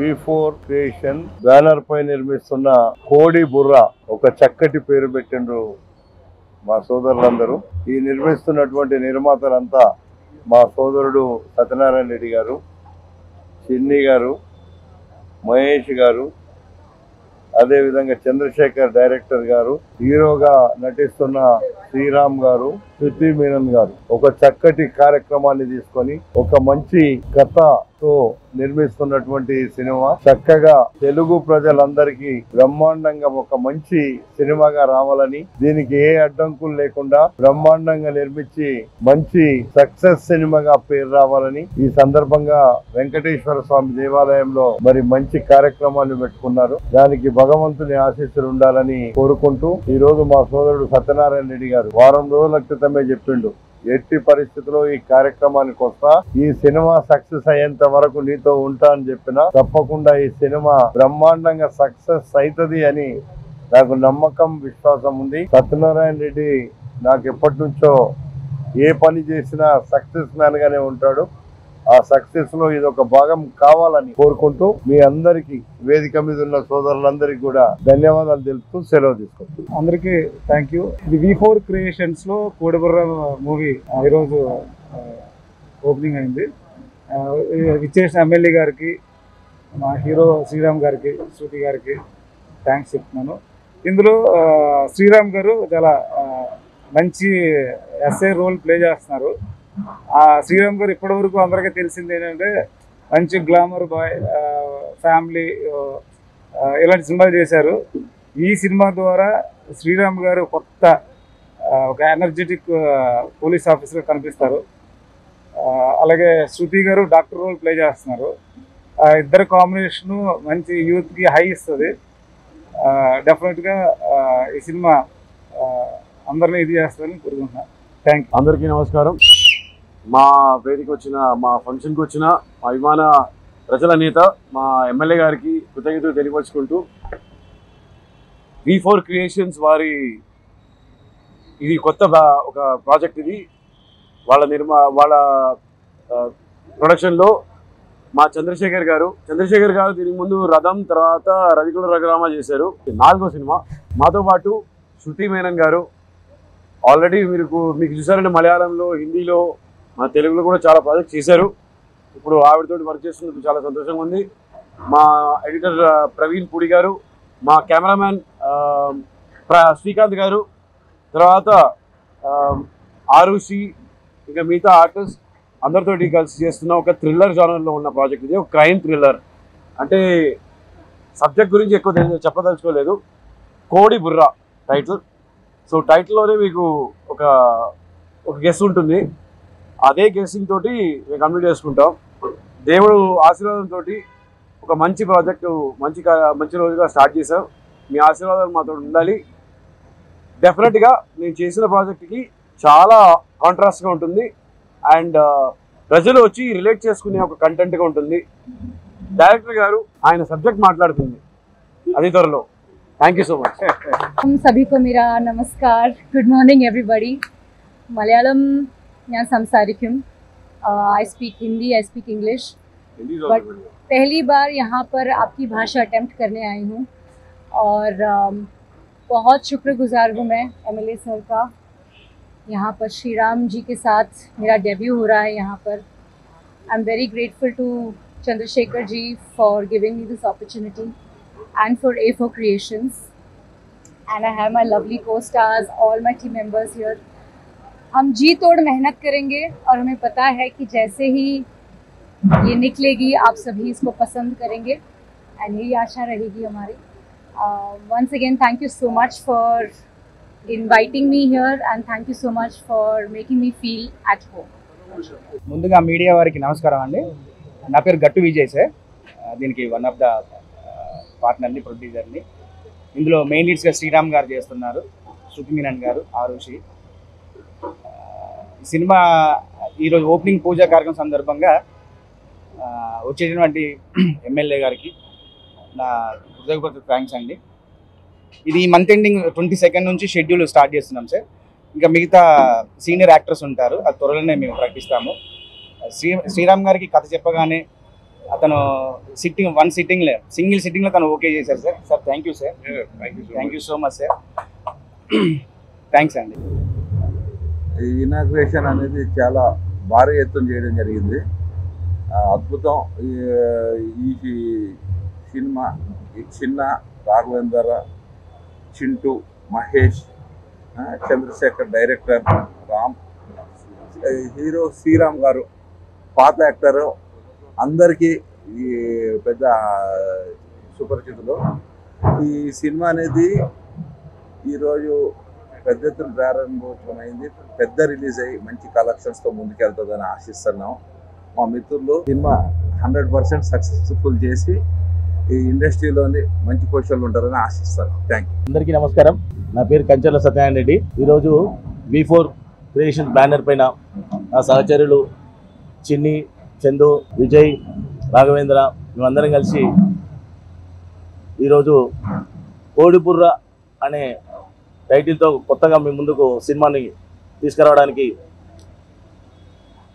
V4 creation banner పై నిర్మిస్తున్న కోడి బుర్ర ఒక చక్కటి పేరు పెట్టిండ్రు మా సోదరులందరూ. ఈ నిర్మిస్తున్నటువంటి నిర్మాతలంతా మా సోదరుడు సత్యనారాయణ రెడ్డి గారు, చిన్ని గారు, మహేష్ గారు, అదేవిధంగా చంద్రశేఖర్ డైరెక్టర్ గారు, హీరోగా నటిస్తున్న శ్రీరామ్ గారు, శృతి మీనన్ గారు ఒక చక్కటి కార్యక్రమాన్ని తీసుకొని ఒక మంచి కథతో నిర్మిస్తున్నటువంటి సినిమా చక్కగా తెలుగు ప్రజలందరికీ బ్రహ్మాండంగా ఒక మంచి సినిమాగా రావాలని, దీనికి ఏ అడ్డంకులు లేకుండా బ్రహ్మాండంగా నిర్మించి మంచి సక్సెస్ సినిమాగా పేరు రావాలని ఈ సందర్భంగా వెంకటేశ్వర స్వామి దేవాలయంలో మరి మంచి కార్యక్రమాన్ని పెట్టుకున్నారు. దానికి భగవంతుని ఆశీస్సులు ఉండాలని కోరుకుంటూ ఈ రోజు మా సోదరుడు సత్యనారాయణ రెడ్డి గారు వారం రోజుల క్రితమే చెప్పిండు, ఎట్టి పరిస్థితుల్లో ఈ కార్యక్రమానికి వస్తా, ఈ సినిమా సక్సెస్ అయ్యేంత వరకు నీతో ఉంటా అని చెప్పిన తప్పకుండా ఈ సినిమా బ్రహ్మాండంగా సక్సెస్ అవుతుంది అని నాకు నమ్మకం, విశ్వాసం ఉంది. సత్యనారాయణ రెడ్డి నాకు ఎప్పటి నుంచో ఏ పని చేసినా సక్సెస్ మ్యాన్ గానే ఉంటాడు. ఆ సక్సెస్ లో ఇది ఒక భాగం కావాలని కోరుకుంటూ మీ అందరికి వేదిక మీద ఉన్న సోదరులందరికీ కూడా ధన్యవాదాలు తెలుపుతూ సెలవు తీసుకుంటాం. అందరికీ థ్యాంక్ యూ. ఇది V4 క్రియేషన్స్ లో కోడిబుర్ర మూవీ ఈరోజు ఓపెనింగ్ అయింది. విచ్చేసిన ఎమ్మెల్యే గారికి, మా హీరో శ్రీరామ్ గారికి, శృతి గారికి థ్యాంక్స్ చెప్తున్నాను. ఇందులో శ్రీరామ్ గారు చాలా మంచి ఎస్ఐ రోల్ ప్లే చేస్తున్నారు. శ్రీరామ్ గారు ఇప్పటి వరకు అందరికీ తెలిసింది ఏంటంటే మంచి గ్లామర్ బాయ్, ఫ్యామిలీ, ఇలాంటి సినిమాలు చేశారు. ఈ సినిమా ద్వారా శ్రీరామ్ గారు కొత్త ఒక ఎనర్జెటిక్ పోలీస్ ఆఫీసర్గా కనిపిస్తారు. అలాగే శృతి గారు డాక్టర్ రోల్ ప్లే చేస్తున్నారు. ఇద్దరు కాంబినేషను మంచి యూత్కి హై ఇస్తుంది. డెఫినెట్గా ఈ సినిమా అందరినీ ఇది చేస్తారని కోరుకుంటున్నాను. Thank you. అందరికీ నమస్కారం. మా వేదిక వచ్చిన, మా ఫంక్షన్కి వచ్చిన మా అభిమాన ప్రజల నేత మా ఎమ్మెల్యే గారికి కృతజ్ఞతలు తెలియపరుచుకుంటూ, V4 క్రియేషన్స్ వారి ఇది కొత్త ఒక ప్రాజెక్ట్. ఇది వాళ్ళ ప్రొడక్షన్లో మా చంద్రశేఖర్ గారు దీనికి ముందు రథం, తర్వాత రవికుల రఘురామ చేశారు. 4వ సినిమా. మాతో పాటు శృతి మేనన్ గారు ఆల్రెడీ మీకు చూసారంటే మలయాళంలో, హిందీలో, మా తెలుగులో కూడా చాలా ప్రాజెక్ట్ చేశారు. ఇప్పుడు ఆవిడతోటి వర్క్ చేస్తున్నందుకు చాలా సంతోషంగా ఉంది. మా ఎడిటర్ ప్రవీణ్ పూడి గారు, మా కెమెరామ్యాన్ శ్రీకాంత్ గారు, తర్వాత ఆరుషి, ఇంకా మిగతా ఆర్టిస్ట్ అందరితోటి కలిసి చేస్తున్న ఒక థ్రిల్లర్ జానర్లో ఉన్న ప్రాజెక్ట్ ఇది. ఒక క్రైమ్ థ్రిల్లర్. అంటే సబ్జెక్ట్ గురించి ఎక్కువ చెప్పదలుచుకోలేదు. కోడి బుర్ర టైటిల్. సో టైటిల్లోనే మీకు ఒక గెస్ ఉంటుంది. అదే గెస్సింగ్ తోటి మేము కంప్లీట్ చేసుకుంటాం. దేవుడు ఆశీర్వాదంతో ఒక మంచి ప్రాజెక్టు మంచి రోజుగా స్టార్ట్ చేసాం. మీ ఆశీర్వాదాలు మాతో ఉండాలి. డెఫినెట్గా నేను చేసిన ప్రాజెక్ట్కి చాలా కాంట్రాస్ట్గా ఉంటుంది అండ్ ప్రజలు వచ్చి రిలేట్ చేసుకునే ఒక కంటెంట్గా ఉంటుంది. డైరెక్టర్ గారు ఆయన సబ్జెక్ట్ మాట్లాడుతుంది అది త్వరలో. Thank you so much. सभी को मेरा नमस्कार. Good morning everybody. Malayalam ഞാൻ സംസാരിക്കും. I speak Hindi, I speak English. But पहली बार यहाँ पर आपकी भाषा अटेम्प्ट करने आई हूँ और बहुत शुक्रगुजार हूँ मैं MLA सर का. यहाँ पर श्री राम जी के साथ मेरा डेब्यू हो रहा है यहाँ पर. I am very grateful to Chandrasekhar ji for giving me this opportunity and for A4 Creations, and I have my lovely co-stars, all my team members here. हम जी तोड़ मेहनत करेंगे और हमें पता है कि जैसे ही ये निकलेगी आप सभी इसको पसंद करेंगे and यही आशा रहेगी हमारी. Once again thank you so much for inviting me here and thank you so much for making me feel at home. ముందుగా మీడియా వారికి నమస్కారం అండి. నా పేరు గట్టు విజయ్ సార్. దీనికి వన్ ఆఫ్ ద పార్ట్నర్ని, ప్రొడ్యూసర్ని. ఇందులో మెయిన్ లీడ్స్గా శ్రీరామ్ గారు చేస్తున్నారు, శృతి మీనన్ గారు, ఆరుషి. సినిమా ఈరోజు ఓపెనింగ్ పూజా కార్యక్రమం సందర్భంగా వచ్చేటువంటి ఎమ్మెల్యే గారికి నా హృదయపూర్వక థ్యాంక్స్ అండి. ఇది మంత్ ఎండింగ్ 22nd నుంచి షెడ్యూల్ స్టార్ట్ చేస్తున్నాం సార్. ఇంకా మిగతా సీనియర్ యాక్టర్స్ ఉంటారు, అది త్వరలోనే మేము ప్రకటిస్తాము. శ్రీరామ్ గారికి కథ చెప్పగానే అతను వన్ సిట్టింగ్లో సింగిల్ సిట్టింగ్లో తను ఓకే చేశారు sir. Sir thank you sir, thank you so much sir, thanks అండి. ఈ ఇనాగ్రేషన్ అనేది చాలా భారీ ఎత్తున చేయడం జరిగింది. అద్భుతం. ఈ సినిమా చిన్న రాఘవేందర్, చింటూ, మహేష్, చంద్రశేఖర్ డైరెక్టర్, రామ్, హీరో శ్రీరామ్ గారు పాత యాక్టరు, అందరికీ ఈ పెద్ద సుపరిచితులు. ఈ సినిమా అనేది ఈరోజు పెద్ద ఎత్తున ప్రారంభోత్సవం అయింది. పెద్ద రిలీజ్ అయ్యి మంచి కలెక్షన్స్తో ముందుకెళ్తుందని ఆశిస్తున్నాం. మా మిత్రులు సినిమా 100% సక్సెస్ఫుల్ చేసి ఈ ఇండస్ట్రీలోని మంచి పొజిషన్లు ఉంటారని ఆశిస్తాను. Thank you. అందరికీ నమస్కారం. నా పేరు కంచర్ల సత్యనారాయణ రెడ్డి. ఈరోజు V4 క్రియేషన్ బ్యానర్ పైన నా సహచరులు చిన్ని, చందు, విజయ్, రాఘవేంద్ర మేమందరం కలిసి ఈరోజు కోడిబుర్ర అనే టైటిల్తో కొత్తగా మీ ముందుకు సినిమాని తీసుకురావడానికి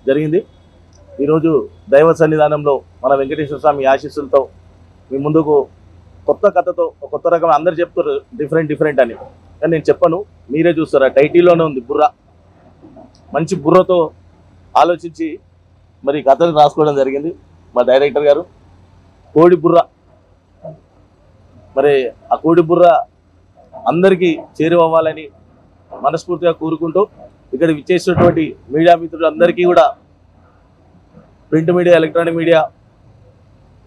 జరిగింది. ఈరోజు దైవ సన్నిధానంలో మన వెంకటేశ్వర స్వామి ఆశీస్సులతో మీ ముందుకు కొత్త కథతో కొత్త రకం. అందరు చెప్తారు డిఫరెంట్ అని, కానీ నేను చెప్పను, మీరే చూస్తారు. ఆ టైటిల్లోనే ఉంది బుర్ర. మంచి బుర్రతో ఆలోచించి మరి కథను రాసుకోవడం జరిగింది మా డైరెక్టర్ గారు. కోడి బుర్ర, మరి ఆ కోడి బుర్ర అందరికీ చేరువవ్వాలని మనస్ఫూర్తిగా కోరుకుంటూ ఇక్కడ విచ్చేసినటువంటి మీడియా మిత్రులందరికీ కూడా, ప్రింట్ మీడియా, ఎలక్ట్రానిక్ మీడియా,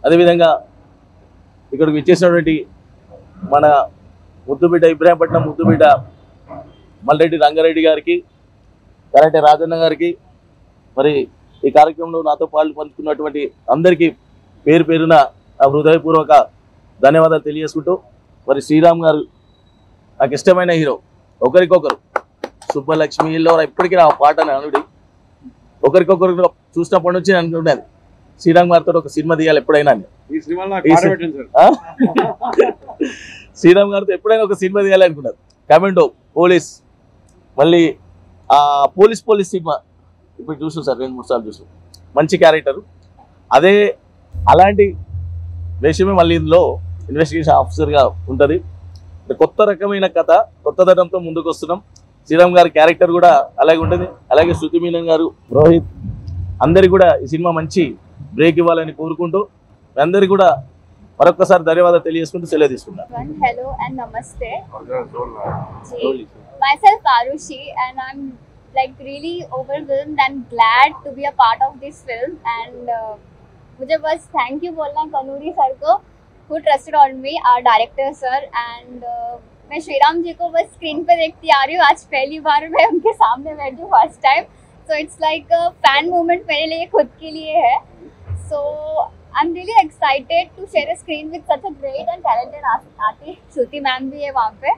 అదేవిధంగా ఇక్కడికి విచ్చేసినటువంటి మన ముద్దుబిడ్డ ఇబ్రాహీంపట్నం ముద్దుబిడ్డ మల్రెడ్డి రంగారెడ్డి గారికి, కరాటే రాజన్న గారికి, మరి ఈ కార్యక్రమంలో నాతో పాటు పంచుకున్నటువంటి అందరికీ పేరు పేరున నా హృదయపూర్వక ధన్యవాదాలు తెలియజేసుకుంటూ, మరి శ్రీరామ్ గారు నాకు ఇష్టమైన హీరో. ఒకరికొకరు సుబ్బలక్ష్మిలో ఎప్పటికీ నా పాట అనుడి ఒకరికొకరు చూసినప్పటి నుంచి అనుకునేది శ్రీరామ్ గారితో ఒక సినిమా తీయాలి ఎప్పుడైనా. శ్రీరామ్ గారితో ఎప్పుడైనా ఒక సినిమా తీయాలి అనుకున్నారు. కమాండో, పోలీస్, మళ్ళీ పోలీస్ సినిమా ఇప్పుడు చూసాం సార్, 2-3 సార్లు చూసాం. మంచి క్యారెక్టర్. అలాంటి వేషమే మళ్ళీ ఇందులో ఇన్వెస్టిగేషన్ ఆఫీసర్గా ఉంటుంది. కొత్త రకమైన కథ, కొత్త ధనంతో ముందుకు వస్తున్నాం. శ్రీరామ్ గారి క్యారెక్టర్ కూడా అలాగే ఉంటుంది. అలాగే శృతి మీనన్ గారు, రోహిత్, అందరికి కూడా ఈ సినిమా మంచి బ్రేక్ ఇవ్వాలని కోరుకుంటూ అందరికి కూడా మరొకసారి ధన్యవాదాలు తెలియజేసుకుంటూ సెలవు తీసుకున్నాను. Hello and namaste. Myself Arushi, and I'm like really overwhelmed and glad to be a part of this film. And मुझे बस थैंक यू बोलना कनूरी सर को, who trusted on me, our director sir. And मैं श्रीराम जी को बस screen पे देखती आ रही हूँ. आज पहली बार मैं उनके सामने बैठी हूँ, first time. So it's like a fan moment मेरे लिए, खुद के लिए है. So I'm really excited to share a screen with such a great and talented artist. Shruti ma'am भी है वहाँ पे.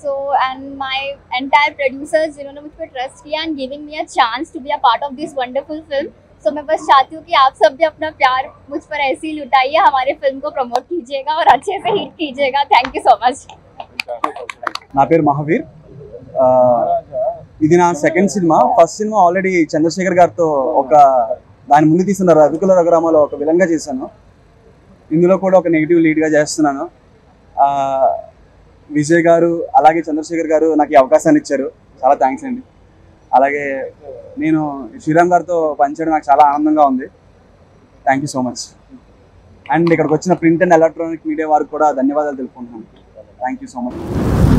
So and my entire producers जिन्होंने मुझ पर ट्रस्ट किया and giving me a chance to be a part of this wonderful film. So मैं बस चाहती हूँ कि आप सब भी अपना प्यार मुझ पर ऐसे ही लुटाइए, हमारे फिल्म को प्रमोट कीजिएगा और अच्छे से हिट कीजिएगा. Thank you so much. నా పేరు మహావీర్. ఇది నా second cinema. First cinema already Chandrashekar గారితో ఒక దాని ముందు తీసిన రఘుకుల రఘురామలో ఒక విలన్గా చేశాను. ఇందులో కూడా ఒక నెగిటివ్ లీడ్గా చేస్తున్నాను. విజయ్ గారు అలాగే చంద్రశేఖర్ గారు నాకు ఈ అవకాశాన్ని ఇచ్చారు, చాలా థ్యాంక్స్ అండి. అలాగే నేను శ్రీరామ్ గారితో పనిచేయడం నాకు చాలా ఆనందంగా ఉంది. Thank you so much. And ఇక్కడికి వచ్చిన ప్రింట్ అండ్ ఎలక్ట్రానిక్ మీడియా వారికి కూడా ధన్యవాదాలు తెలుపుకుంటున్నాను. Thank you so much.